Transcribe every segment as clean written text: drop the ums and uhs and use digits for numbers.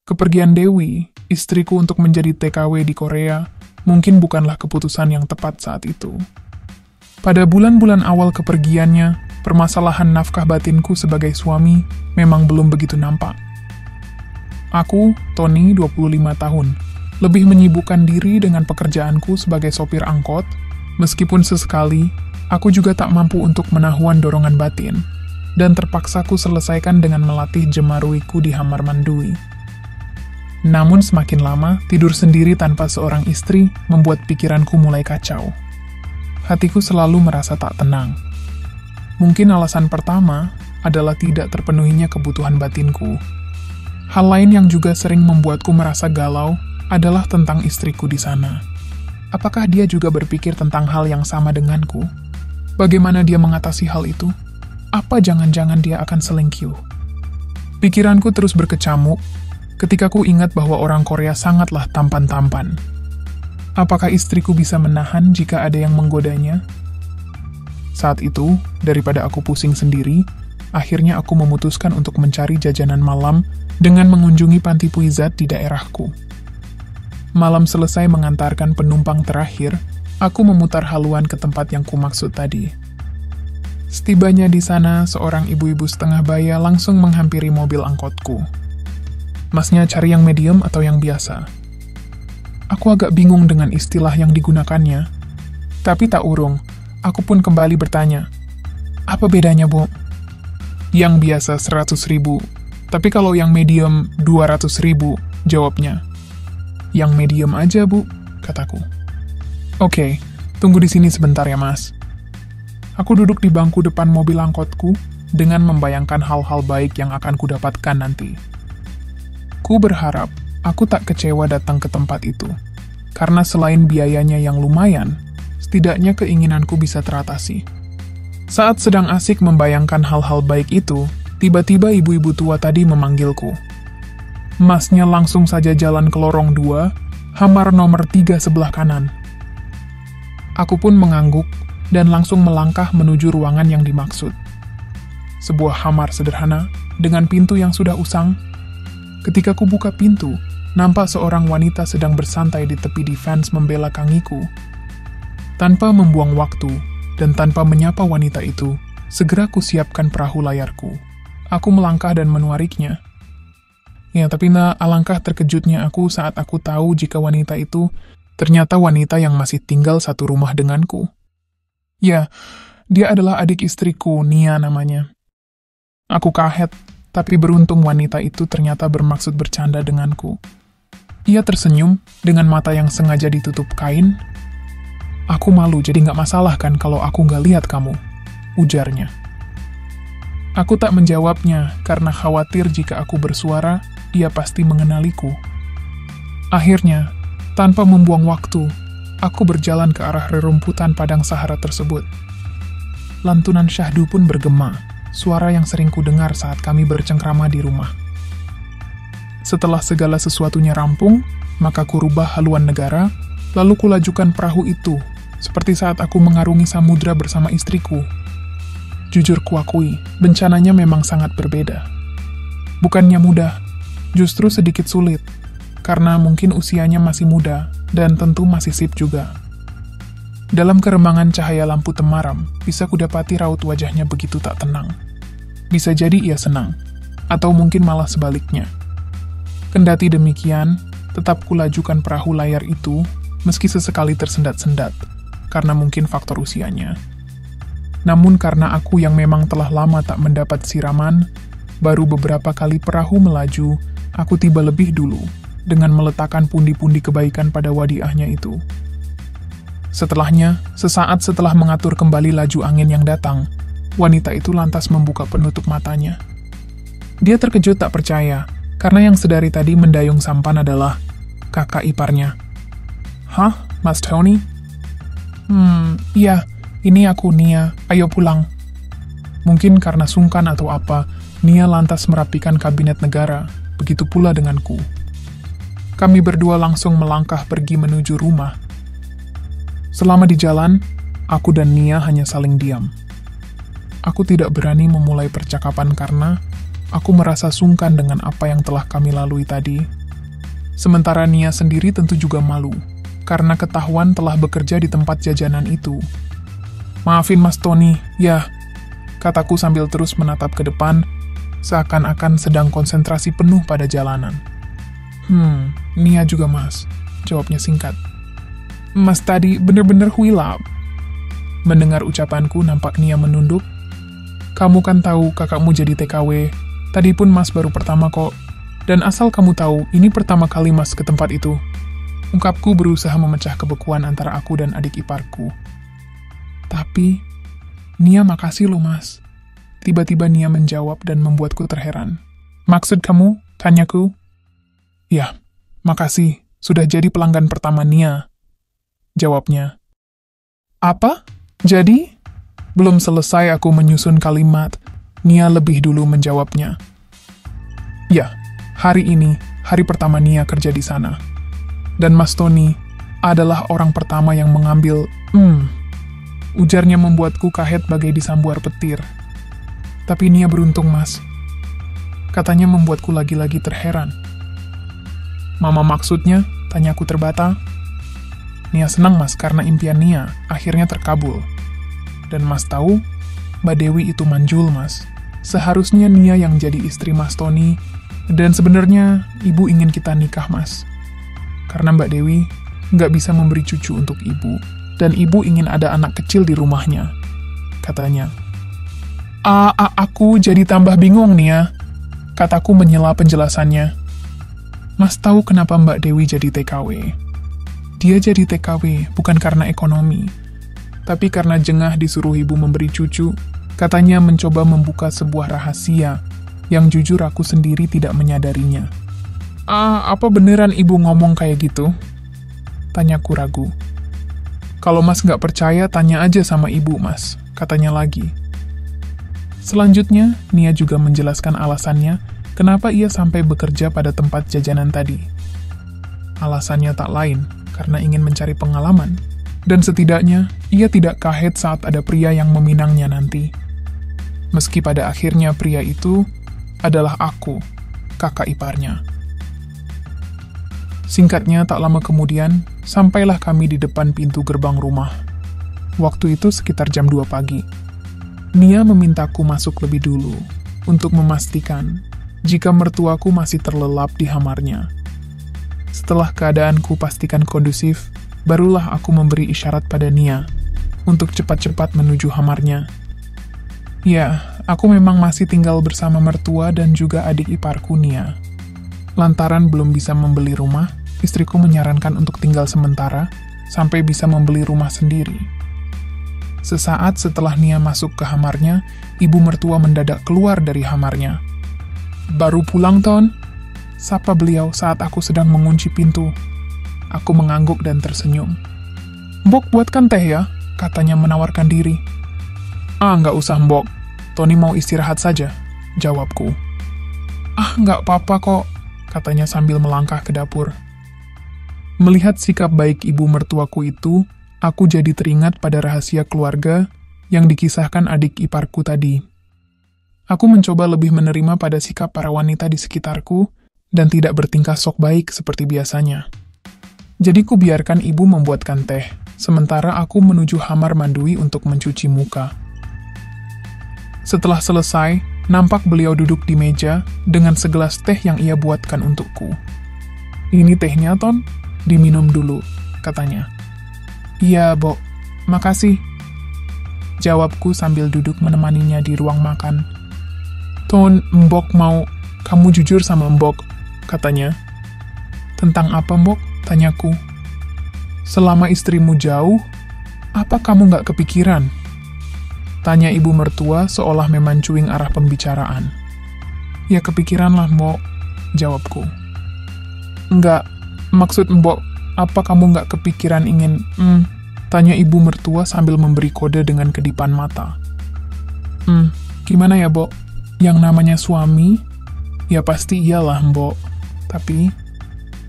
Kepergian Dewi, istriku untuk menjadi TKW di Korea, mungkin bukanlah keputusan yang tepat saat itu. Pada bulan-bulan awal kepergiannya, permasalahan nafkah batinku sebagai suami memang belum begitu nampak. Aku, Tony, 25 tahun, lebih menyibukkan diri dengan pekerjaanku sebagai sopir angkot, meskipun sesekali, aku juga tak mampu untuk menahan dorongan batin, dan terpaksa ku selesaikan dengan melatih jemaruiku di Hamar Mandui. Namun semakin lama, tidur sendiri tanpa seorang istri membuat pikiranku mulai kacau. Hatiku selalu merasa tak tenang. Mungkin alasan pertama adalah tidak terpenuhinya kebutuhan batinku. Hal lain yang juga sering membuatku merasa galau adalah tentang istriku di sana. Apakah dia juga berpikir tentang hal yang sama denganku? Bagaimana dia mengatasi hal itu? Apa jangan-jangan dia akan selingkuh? Pikiranku terus berkecamuk ketika ku ingat bahwa orang Korea sangatlah tampan-tampan. Apakah istriku bisa menahan jika ada yang menggodanya? Saat itu, daripada aku pusing sendiri, akhirnya aku memutuskan untuk mencari jajanan malam dengan mengunjungi panti puizat di daerahku. Malam selesai mengantarkan penumpang terakhir, aku memutar haluan ke tempat yang kumaksud tadi. Setibanya di sana, seorang ibu-ibu setengah baya langsung menghampiri mobil angkotku. Masnya cari yang medium atau yang biasa? Aku agak bingung dengan istilah yang digunakannya. Tapi tak urung, aku pun kembali bertanya, apa bedanya, Bu? Yang biasa 100.000, tapi kalau yang medium 200.000, jawabnya. Yang medium aja, Bu, kataku. Oke, tunggu di sini sebentar ya, Mas. Aku duduk di bangku depan mobil angkotku dengan membayangkan hal-hal baik yang akan kudapatkan nanti. Ku berharap aku tak kecewa datang ke tempat itu, karena selain biayanya yang lumayan, setidaknya keinginanku bisa teratasi. Saat sedang asik membayangkan hal-hal baik itu, tiba-tiba ibu-ibu tua tadi memanggilku. Masnya langsung saja jalan ke lorong 2, Hamar nomor 3 sebelah kanan. Aku pun mengangguk dan langsung melangkah menuju ruangan yang dimaksud. Sebuah Hamar sederhana dengan pintu yang sudah usang. Ketika ku buka pintu, nampak seorang wanita sedang bersantai di tepi defense membela kangiku. Tanpa membuang waktu, dan tanpa menyapa wanita itu, segera ku siapkan perahu layarku. Aku melangkah dan menuariknya. Ya, tapi alangkah terkejutnya aku saat aku tahu jika wanita itu ternyata wanita yang masih tinggal satu rumah denganku. Ya, dia adalah adik istriku, Nia namanya. Aku kaget. Tapi beruntung wanita itu ternyata bermaksud bercanda denganku. Ia tersenyum dengan mata yang sengaja ditutup kain. Aku malu, jadi nggak masalah kan kalau aku nggak lihat kamu, ujarnya. Aku tak menjawabnya karena khawatir jika aku bersuara, ia pasti mengenaliku. Akhirnya, tanpa membuang waktu, aku berjalan ke arah rerumputan padang Sahara tersebut. Lantunan syahdu pun bergema. Suara yang sering kudengar saat kami bercengkrama di rumah. Setelah segala sesuatunya rampung, maka ku rubah haluan negara, lalu kulajukan perahu itu, seperti saat aku mengarungi samudra bersama istriku. Jujur kuakui, bencananya memang sangat berbeda. Bukannya mudah, justru sedikit sulit, karena mungkin usianya masih muda, dan tentu masih sip juga. Dalam keremangan cahaya lampu temaram, bisa kudapati raut wajahnya begitu tak tenang. Bisa jadi ia senang, atau mungkin malah sebaliknya. Kendati demikian, tetap kulajukan perahu layar itu, meski sesekali tersendat-sendat, karena mungkin faktor usianya. Namun karena aku yang memang telah lama tak mendapat siraman, baru beberapa kali perahu melaju, aku tiba lebih dulu, dengan meletakkan pundi-pundi kebaikan pada wadiahnya itu. Setelahnya, sesaat setelah mengatur kembali laju angin yang datang, wanita itu lantas membuka penutup matanya. Dia terkejut tak percaya, karena yang sedari tadi mendayung sampan adalah kakak iparnya. Hah, Mas Tony? Iya, ini aku Nia, ayo pulang. Mungkin karena sungkan atau apa, Nia lantas merapikan kabinet negara, begitu pula denganku. Kami berdua langsung melangkah pergi menuju rumah. Selama di jalan, aku dan Nia hanya saling diam. Aku tidak berani memulai percakapan karena aku merasa sungkan dengan apa yang telah kami lalui tadi, Sementara Nia sendiri tentu juga malu, karena ketahuan telah bekerja di tempat jajanan itu. "Maafin Mas Tony, ya," kataku sambil terus menatap ke depan, seakan-akan sedang konsentrasi penuh pada jalanan. Nia juga Mas," jawabnya singkat. "Mas tadi bener-bener huilap." Mendengar ucapanku, nampak Nia menunduk. "Kamu kan tahu kakakmu jadi TKW, tadi pun Mas baru pertama kok. Dan asal kamu tahu, ini pertama kali Mas ke tempat itu." Ungkapku berusaha memecah kebekuan antara aku dan adik iparku. "Tapi, Nia makasih loh Mas." Tiba-tiba Nia menjawab dan membuatku terheran. "Maksud kamu?" tanyaku. "Ya, makasih, sudah jadi pelanggan pertama Nia," jawabnya. "Apa? Jadi?" Belum selesai aku menyusun kalimat, Nia lebih dulu menjawabnya. "Ya, hari ini, hari pertama Nia kerja di sana. Dan Mas Tony adalah orang pertama yang mengambil, ujarnya membuatku kaget bagai disambuar petir. "Tapi Nia beruntung, Mas," katanya membuatku lagi-lagi terheran. "Mama maksudnya?" tanyaku terbata. "Nia senang, Mas, karena impian Nia akhirnya terkabul. Dan Mas tahu, Mbak Dewi itu manjul, Mas. Seharusnya Nia yang jadi istri Mas Tony. Dan sebenarnya, Ibu ingin kita nikah, Mas. Karena Mbak Dewi nggak bisa memberi cucu untuk Ibu. Dan Ibu ingin ada anak kecil di rumahnya," katanya. Aku jadi tambah bingung, Nia," kataku menyela penjelasannya. "Mas tahu kenapa Mbak Dewi jadi TKW? Dia jadi TKW bukan karena ekonomi, tapi karena jengah disuruh Ibu memberi cucu. Katanya mencoba membuka sebuah rahasia yang jujur aku sendiri tidak menyadarinya." Apa beneran Ibu ngomong kayak gitu?" tanyaku ragu. "Kalau Mas nggak percaya, tanya aja sama Ibu, Mas," katanya lagi. Selanjutnya, Nia juga menjelaskan alasannya kenapa ia sampai bekerja pada tempat jajanan tadi. Alasannya tak lain, karena ingin mencari pengalaman. Dan setidaknya, ia tidak kaget saat ada pria yang meminangnya nanti. Meski pada akhirnya pria itu adalah aku, kakak iparnya. Singkatnya, tak lama kemudian, sampailah kami di depan pintu gerbang rumah. Waktu itu sekitar jam 2 pagi. Nia memintaku masuk lebih dulu, untuk memastikan jika mertuaku masih terlelap di kamarnya. Setelah keadaanku pastikan kondusif, barulah aku memberi isyarat pada Nia untuk cepat-cepat menuju kamarnya. Ya, aku memang masih tinggal bersama mertua dan juga adik iparku Nia. Lantaran belum bisa membeli rumah, istriku menyarankan untuk tinggal sementara sampai bisa membeli rumah sendiri. Sesaat setelah Nia masuk ke kamarnya, ibu mertua mendadak keluar dari kamarnya. "Baru pulang, Ton?" sapa beliau saat aku sedang mengunci pintu. Aku mengangguk dan tersenyum. "Mbok buatkan teh ya," katanya menawarkan diri. "Nggak usah, Mbok. Tony mau istirahat saja," jawabku. "Nggak apa-apa kok," katanya sambil melangkah ke dapur. Melihat sikap baik ibu mertuaku itu, aku jadi teringat pada rahasia keluarga yang dikisahkan adik iparku tadi. Aku mencoba lebih menerima pada sikap para wanita di sekitarku dan tidak bertingkah sok baik seperti biasanya. Jadi ku biarkan ibu membuatkan teh, sementara aku menuju kamar mandui untuk mencuci muka. Setelah selesai, nampak beliau duduk di meja dengan segelas teh yang ia buatkan untukku. "Ini tehnya, Ton? Diminum dulu," katanya. "Iya, Bok. Makasih," jawabku sambil duduk menemaninya di ruang makan. "Ton, Mbok mau kamu jujur sama Mbok," katanya. "Tentang apa, Mbok?" tanyaku. "Selama istrimu jauh, apa kamu nggak kepikiran?" tanya ibu mertua seolah memancuing arah pembicaraan. "Ya kepikiran lah, Mbok," jawabku. "Enggak, maksud Mbok, apa kamu nggak kepikiran ingin, tanya ibu mertua sambil memberi kode dengan kedipan mata. Gimana ya, Bok? Yang namanya suami? Ya pasti iyalah, Mbok. Tapi,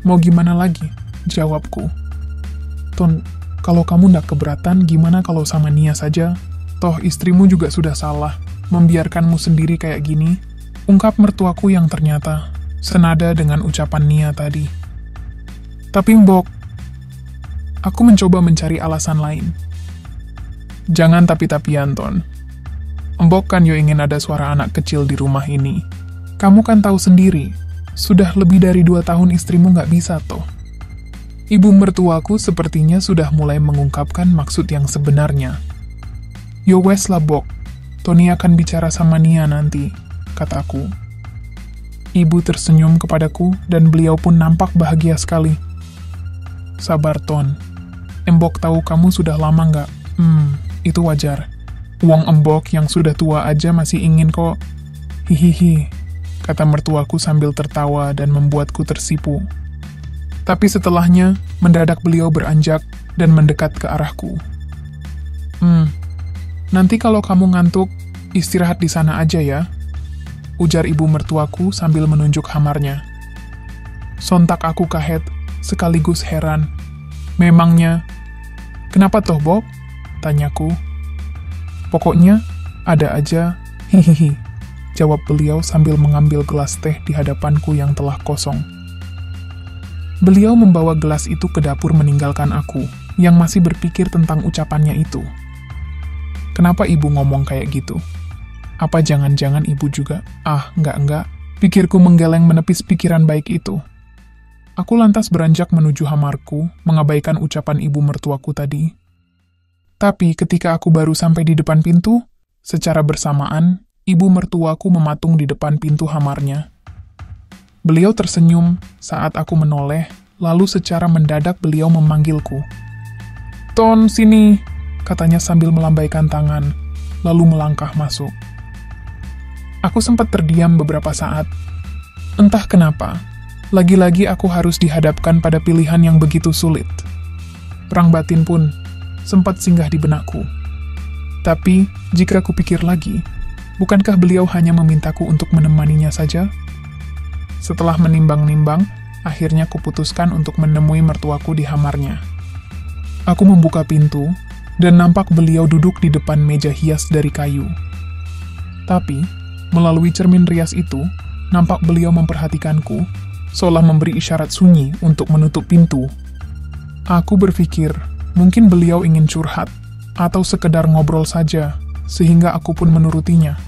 mau gimana lagi?" jawabku. "Ton, kalau kamu ndak keberatan, gimana kalau sama Nia saja? Toh istrimu juga sudah salah, membiarkanmu sendiri kayak gini," ungkap mertuaku yang ternyata senada dengan ucapan Nia tadi. Tapi Mbok, aku mencoba mencari alasan lain. Jangan tapi-tapian, Ton. Mbok kan yo ingin ada suara anak kecil di rumah ini. Kamu kan tahu sendiri, sudah lebih dari 2 tahun istrimu nggak bisa toh. Ibu mertuaku sepertinya sudah mulai mengungkapkan maksud yang sebenarnya. Yo wes lah Bok, Tony akan bicara sama Nia nanti, kataku. Ibu tersenyum kepadaku dan beliau pun nampak bahagia sekali. Sabar Ton, Embok tahu kamu sudah lama nggak? Itu wajar. Wong Embok yang sudah tua aja masih ingin kok. Hihihi, kata mertuaku sambil tertawa dan membuatku tersipu. Tapi setelahnya, mendadak beliau beranjak dan mendekat ke arahku. Nanti kalau kamu ngantuk, istirahat di sana aja ya, ujar ibu mertuaku sambil menunjuk kamarnya. Sontak aku kaget, sekaligus heran. Memangnya, kenapa toh, Bob? Tanyaku. Pokoknya, ada aja, hihihi, jawab beliau sambil mengambil gelas teh di hadapanku yang telah kosong. Beliau membawa gelas itu ke dapur meninggalkan aku, yang masih berpikir tentang ucapannya itu. Kenapa ibu ngomong kayak gitu? Apa jangan-jangan ibu juga? Enggak. Pikirku menggeleng menepis pikiran baik itu. Aku lantas beranjak menuju kamarku, mengabaikan ucapan ibu mertuaku tadi. Tapi ketika aku baru sampai di depan pintu, secara bersamaan, ibu mertuaku mematung di depan pintu kamarnya. Beliau tersenyum saat aku menoleh, lalu secara mendadak beliau memanggilku. Ton, sini, katanya sambil melambaikan tangan, lalu melangkah masuk. Aku sempat terdiam beberapa saat. Entah kenapa, lagi-lagi aku harus dihadapkan pada pilihan yang begitu sulit. Perang batin pun sempat singgah di benakku. Tapi, jika kupikir lagi, bukankah beliau hanya memintaku untuk menemaninya saja? Setelah menimbang-nimbang, akhirnya kuputuskan untuk menemui mertuaku di kamarnya. Aku membuka pintu, dan nampak beliau duduk di depan meja hias dari kayu. Tapi, melalui cermin rias itu, nampak beliau memperhatikanku, seolah memberi isyarat sunyi untuk menutup pintu. Aku berpikir, mungkin beliau ingin curhat, atau sekedar ngobrol saja, sehingga aku pun menurutinya.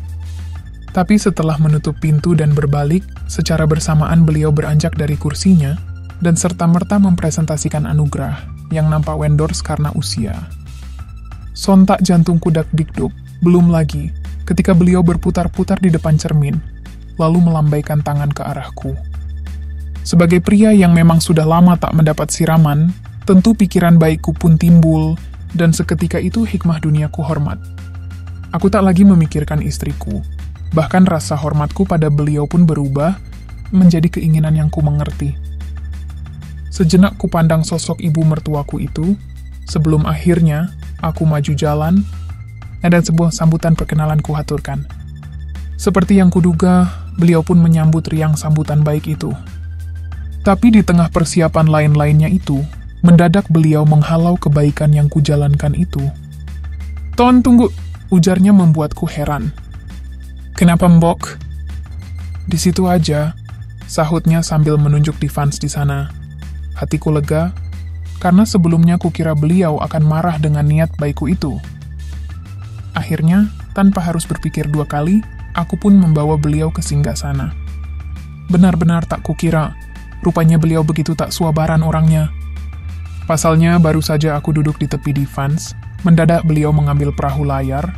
Tapi setelah menutup pintu dan berbalik, secara bersamaan beliau beranjak dari kursinya, dan serta-merta mempresentasikan anugerah, yang nampak wendors karena usia. Sontak jantungku dak-dikduk, belum lagi, ketika beliau berputar-putar di depan cermin, lalu melambaikan tangan ke arahku. Sebagai pria yang memang sudah lama tak mendapat siraman, tentu pikiran baikku pun timbul, dan seketika itu hikmah duniaku hormat. Aku tak lagi memikirkan istriku, bahkan rasa hormatku pada beliau pun berubah menjadi keinginan yang ku mengerti. Sejenak ku pandang sosok ibu mertuaku itu, sebelum akhirnya aku maju jalan, dan sebuah sambutan perkenalan ku haturkan. Seperti yang kuduga, beliau pun menyambut riang sambutan baik itu. Tapi di tengah persiapan lain-lainnya itu, mendadak beliau menghalau kebaikan yang kujalankan itu. Ton, tunggu, ujarnya membuatku heran. Kenapa Mbok? Di situ aja, sahutnya sambil menunjuk di fans di sana. Hatiku lega, karena sebelumnya kukira beliau akan marah dengan niat baikku itu. Akhirnya, tanpa harus berpikir 2 kali, aku pun membawa beliau ke singgasana. Benar-benar tak kukira, rupanya beliau begitu tak suabaran orangnya. Pasalnya, baru saja aku duduk di tepi divans, mendadak beliau mengambil perahu layar,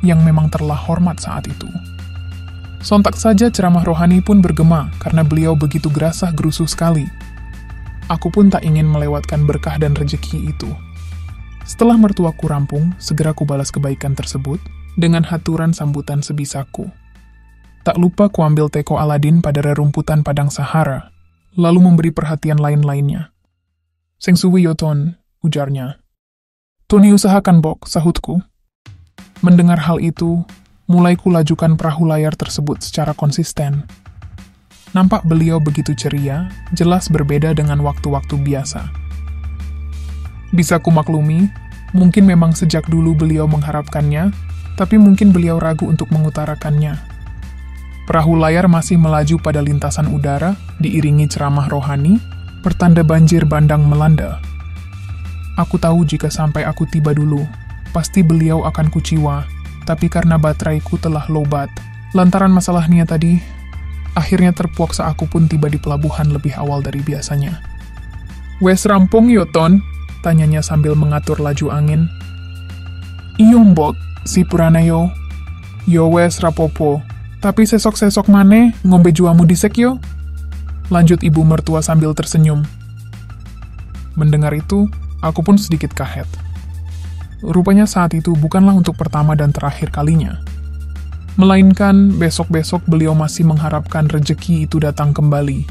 yang memang terhormat saat itu. Sontak saja ceramah rohani pun bergema, karena beliau begitu gerasah gerusuh sekali. Aku pun tak ingin melewatkan berkah dan rejeki itu. Setelah mertuaku rampung, segera kubalas kebaikan tersebut, dengan haturan sambutan sebisaku. Tak lupa kuambil teko Aladin pada rerumputan padang Sahara, lalu memberi perhatian lain-lainnya. Seng suwi yo Ton, ujarnya. Tony usahakan Bok, sahutku. Mendengar hal itu, mulai kulajukan perahu layar tersebut secara konsisten. Nampak beliau begitu ceria, jelas berbeda dengan waktu-waktu biasa. Bisa kumaklumi, mungkin memang sejak dulu beliau mengharapkannya, tapi mungkin beliau ragu untuk mengutarakannya. Perahu layar masih melaju pada lintasan udara, diiringi ceramah rohani, pertanda banjir bandang melanda. Aku tahu jika sampai aku tiba dulu, pasti beliau akan kuciwa, tapi karena bateraiku telah lobat, lantaran masalah Nia tadi, akhirnya terpaksa aku pun tiba di pelabuhan lebih awal dari biasanya. Wes rampung yo Ton? Tanyanya sambil mengatur laju angin. Iyo mbok, si Puranayo. Yo wes rapopo, tapi sesok-sesok maneh ngombe juamu disek yo? Lanjut ibu mertua sambil tersenyum. Mendengar itu, aku pun sedikit kaget. Rupanya saat itu bukanlah untuk pertama dan terakhir kalinya. Melainkan besok-besok beliau masih mengharapkan rejeki itu datang kembali.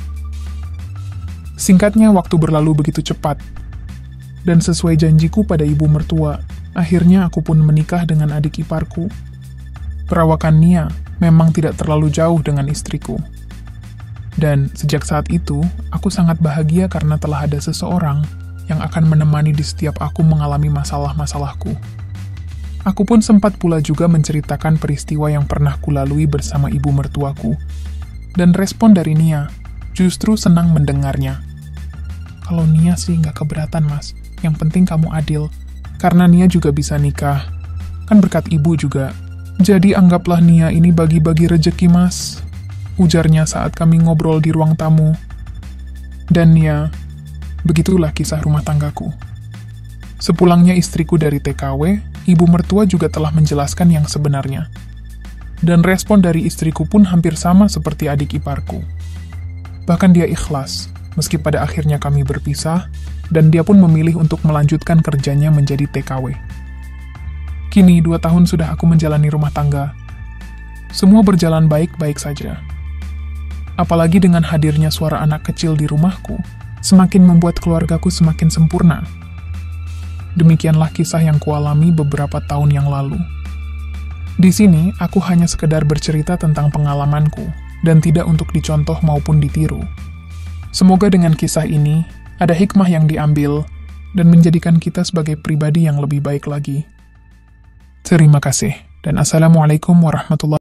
Singkatnya waktu berlalu begitu cepat. Dan sesuai janjiku pada ibu mertua, akhirnya aku pun menikah dengan adik iparku. Perawakan Nia memang tidak terlalu jauh dengan istriku. Dan sejak saat itu, aku sangat bahagia karena telah ada seseorang yang akan menemani di setiap aku mengalami masalah-masalahku. Aku pun sempat pula juga menceritakan peristiwa yang pernah kulalui bersama ibu mertuaku. Dan respon dari Nia justru senang mendengarnya. Kalau Nia sih nggak keberatan mas, yang penting kamu adil. Karena Nia juga bisa nikah, kan berkat ibu juga. Jadi anggaplah Nia ini bagi-bagi rejeki mas, ujarnya saat kami ngobrol di ruang tamu. Dan Nia, begitulah kisah rumah tanggaku. Sepulangnya istriku dari TKW, ibu mertua juga telah menjelaskan yang sebenarnya. Dan respon dari istriku pun hampir sama seperti adik iparku. Bahkan dia ikhlas, meski pada akhirnya kami berpisah, dan dia pun memilih untuk melanjutkan kerjanya menjadi TKW. Kini 2 tahun sudah aku menjalani rumah tangga. Semua berjalan baik-baik saja. Apalagi dengan hadirnya suara anak kecil di rumahku, semakin membuat keluargaku semakin sempurna. Demikianlah kisah yang kualami beberapa tahun yang lalu. Di sini, aku hanya sekedar bercerita tentang pengalamanku, dan tidak untuk dicontoh maupun ditiru. Semoga dengan kisah ini, ada hikmah yang diambil, dan menjadikan kita sebagai pribadi yang lebih baik lagi. Terima kasih, dan Assalamualaikum warahmatullahi wabarakatuh.